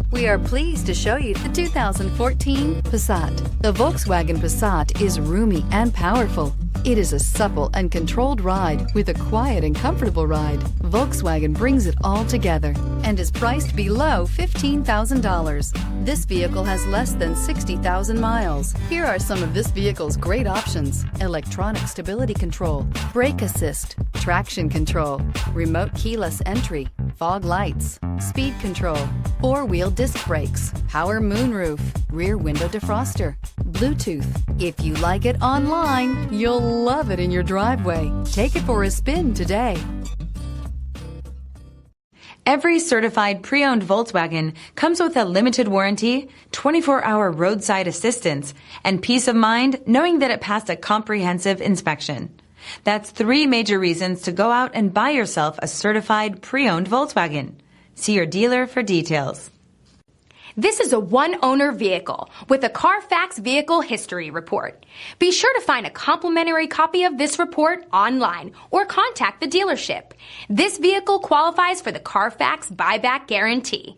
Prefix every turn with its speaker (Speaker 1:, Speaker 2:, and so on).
Speaker 1: We are pleased to show you the 2014 Passat. The Volkswagen Passat is roomy and powerful. It is a supple and controlled ride with a quiet and comfortable ride. Volkswagen brings it all together and is priced below $15,000. This vehicle has less than 60,000 miles. Here are some of this vehicle's great options: electronic stability control, brake assist, traction control, remote keyless entry, fog lights, speed control, four-wheel disc brakes, power moonroof, rear window defroster, Bluetooth. If you like it online, you'll love it in your driveway. Take it for a spin today.
Speaker 2: Every certified pre-owned Volkswagen comes with a limited warranty, 24-hour roadside assistance, and peace of mind knowing that it passed a comprehensive inspection. That's 3 major reasons to go out and buy yourself a certified pre-owned Volkswagen. See your dealer for details.
Speaker 3: This is a one-owner vehicle with a CARFAX Vehicle History Report. Be sure to find a complimentary copy of this report online or contact the dealership. This vehicle qualifies for the CARFAX Buyback Guarantee.